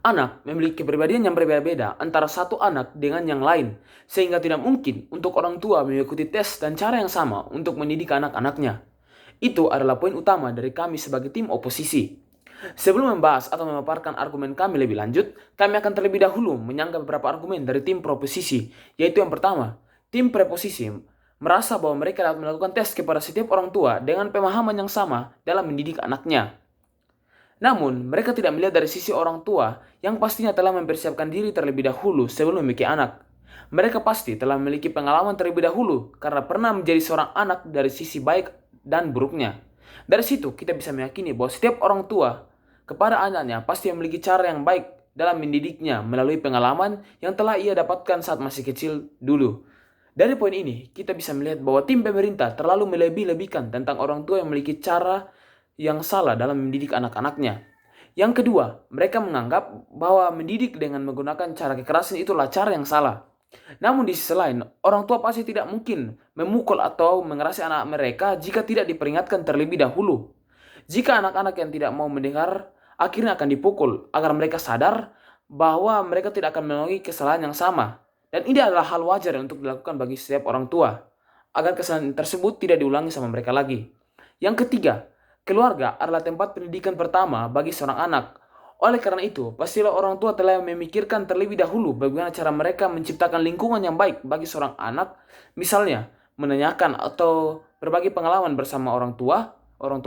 Anak memiliki kepribadian yang berbeda-beda antara satu anak dengan yang lain, sehingga tidak mungkin untuk orang tua mengikuti tes dan cara yang sama untuk mendidik anak-anaknya. Itu adalah poin utama dari kami sebagai tim oposisi. Sebelum membahas atau memaparkan argumen kami lebih lanjut, kami akan terlebih dahulu menyanggah beberapa argumen dari tim proposisi, yaitu yang pertama, tim preposisi merasa bahwa mereka dapat melakukan tes kepada setiap orang tua dengan pemahaman yang sama dalam mendidik anaknya. Namun, mereka tidak melihat dari sisi orang tua yang pastinya telah mempersiapkan diri terlebih dahulu sebelum memiliki anak. Mereka pasti telah memiliki pengalaman terlebih dahulu karena pernah menjadi seorang anak dari sisi baik dan buruknya. Dari situ, kita bisa meyakini bahwa setiap orang tua kepada anaknya pasti memiliki cara yang baik dalam mendidiknya melalui pengalaman yang telah ia dapatkan saat masih kecil dulu. Dari poin ini, kita bisa melihat bahwa tim pemerintah terlalu melebih-lebihkan tentang orang tua yang memiliki cara yang salah dalam mendidik anak-anaknya. Yang kedua, mereka menganggap bahwa mendidik dengan menggunakan cara kekerasan itulah cara yang salah. Namun di sisi lain, orang tua pasti tidak mungkin memukul atau mengerasi anak mereka jika tidak diperingatkan terlebih dahulu. Jika anak-anak yang tidak mau mendengar, akhirnya akan dipukul agar mereka sadar bahwa mereka tidak akan mengulangi kesalahan yang sama. Dan ini adalah hal wajar untuk dilakukan bagi setiap orang tua, agar kesalahan tersebut tidak diulangi sama mereka lagi. Yang ketiga, keluarga adalah tempat pendidikan pertama bagi seorang anak. Oleh karena itu, pastilah orang tua telah memikirkan terlebih dahulu bagaimana cara mereka menciptakan lingkungan yang baik bagi seorang anak, misalnya menanyakan atau berbagi pengalaman bersama orang tua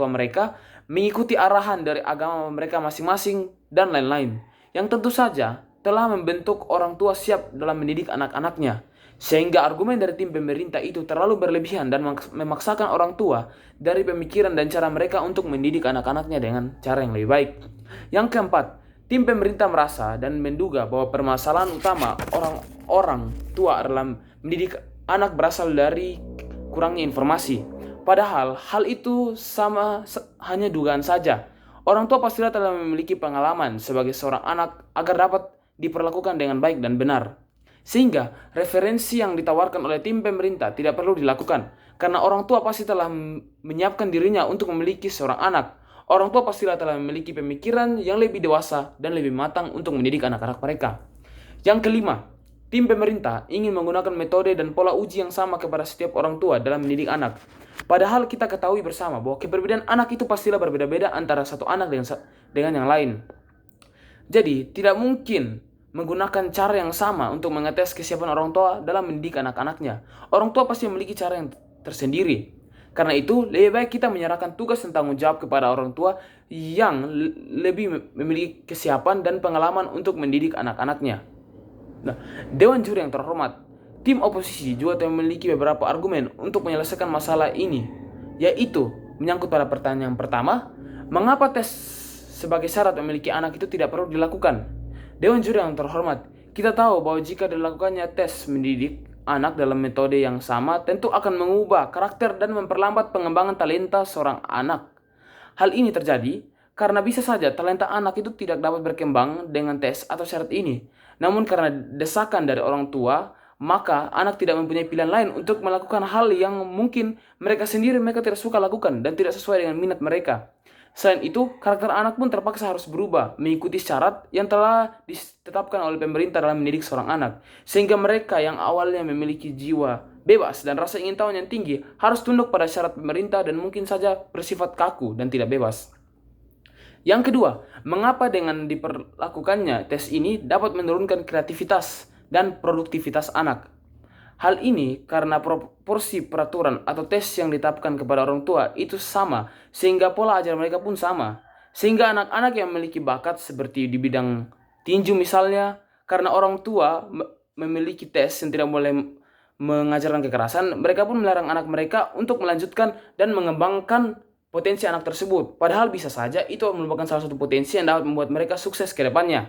mereka, mengikuti arahan dari agama mereka masing-masing, dan lain-lain. Yang tentu saja telah membentuk orang tua siap dalam mendidik anak-anaknya. Sehingga argumen dari tim pemerintah itu terlalu berlebihan dan memaksakan orang tua dari pemikiran dan cara mereka untuk mendidik anak-anaknya dengan cara yang lebih baik. Yang keempat, tim pemerintah merasa dan menduga bahwa permasalahan utama orang tua adalah mendidik anak berasal dari kurangnya informasi. Padahal hal itu hanya dugaan saja. Orang tua pastilah telah memiliki pengalaman sebagai seorang anak agar dapat diperlakukan dengan baik dan benar. Sehingga referensi yang ditawarkan oleh tim pemerintah tidak perlu dilakukan. Karena orang tua pasti telah menyiapkan dirinya untuk memiliki seorang anak. Orang tua pastilah telah memiliki pemikiran yang lebih dewasa dan lebih matang untuk mendidik anak-anak mereka. Yang kelima, tim pemerintah ingin menggunakan metode dan pola uji yang sama kepada setiap orang tua dalam mendidik anak. Padahal kita ketahui bersama bahwa keberbedaan anak itu pastilah berbeda-beda antara satu anak dengan yang lain. Jadi, tidak mungkin menggunakan cara yang sama untuk mengetes kesiapan orang tua dalam mendidik anak-anaknya. Orang tua pasti memiliki cara yang tersendiri. Karena itu, lebih baik kita menyerahkan tugas dan tanggung jawab kepada orang tua yang lebih memiliki kesiapan dan pengalaman untuk mendidik anak-anaknya. Nah, Dewan Juri yang terhormat, tim oposisi juga telah memiliki beberapa argumen untuk menyelesaikan masalah ini, yaitu menyangkut pada pertanyaan pertama, mengapa tes sebagai syarat memiliki anak itu tidak perlu dilakukan? Dewan Juri yang terhormat, kita tahu bahwa jika dilakukannya tes mendidik anak dalam metode yang sama, tentu akan mengubah karakter dan memperlambat pengembangan talenta seorang anak. Hal ini terjadi karena bisa saja talenta anak itu tidak dapat berkembang dengan tes atau syarat ini. Namun karena desakan dari orang tua, maka anak tidak mempunyai pilihan lain untuk melakukan hal yang mungkin mereka tidak suka lakukan dan tidak sesuai dengan minat mereka. Selain itu, karakter anak pun terpaksa harus berubah, mengikuti syarat yang telah ditetapkan oleh pemerintah dalam mendidik seorang anak. Sehingga mereka yang awalnya memiliki jiwa bebas dan rasa ingin tahu yang tinggi, harus tunduk pada syarat pemerintah dan mungkin saja bersifat kaku dan tidak bebas. Yang kedua, mengapa dengan diperlakukannya tes ini dapat menurunkan kreativitas dan produktivitas anak? Hal ini karena proporsi peraturan atau tes yang ditetapkan kepada orang tua itu sama, sehingga pola ajar mereka pun sama. Sehingga anak-anak yang memiliki bakat seperti di bidang tinju misalnya, karena orang tua memiliki tes yang tidak boleh mengajarkan kekerasan, mereka pun melarang anak mereka untuk melanjutkan dan mengembangkan potensi anak tersebut. Padahal bisa saja itu merupakan salah satu potensi yang dapat membuat mereka sukses ke depannya.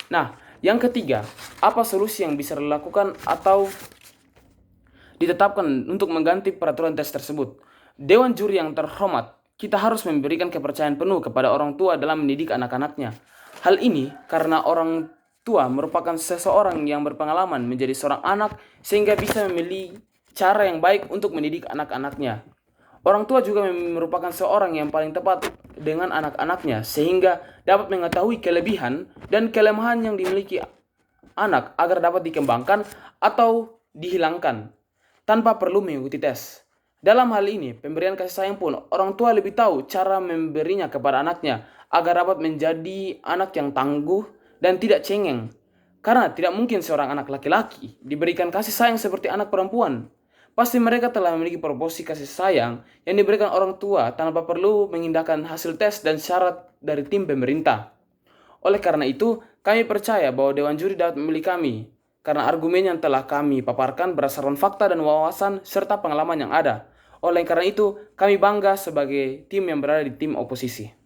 Nah, yang ketiga, apa solusi yang bisa dilakukan atau ditetapkan untuk mengganti peraturan tes tersebut? Dewan Juri yang terhormat, kita harus memberikan kepercayaan penuh kepada orang tua dalam mendidik anak-anaknya. Hal ini karena orang tua merupakan seseorang yang berpengalaman menjadi seorang anak sehingga bisa memilih cara yang baik untuk mendidik anak-anaknya. Orang tua juga merupakan seorang yang paling tepat dengan anak-anaknya sehingga dapat mengetahui kelebihan dan kelemahan yang dimiliki anak agar dapat dikembangkan atau dihilangkan tanpa perlu mengikuti tes. Dalam hal ini, pemberian kasih sayang pun orang tua lebih tahu cara memberinya kepada anaknya agar dapat menjadi anak yang tangguh dan tidak cengeng. Karena tidak mungkin seorang anak laki-laki diberikan kasih sayang seperti anak perempuan. Pasti mereka telah memiliki proporsi kasih sayang yang diberikan orang tua tanpa perlu mengindahkan hasil tes dan syarat dari tim pemerintah. Oleh karena itu, kami percaya bahwa Dewan Juri dapat memilih kami, karena argumen yang telah kami paparkan berdasarkan fakta dan wawasan serta pengalaman yang ada. Oleh karena itu, kami bangga sebagai tim yang berada di tim oposisi.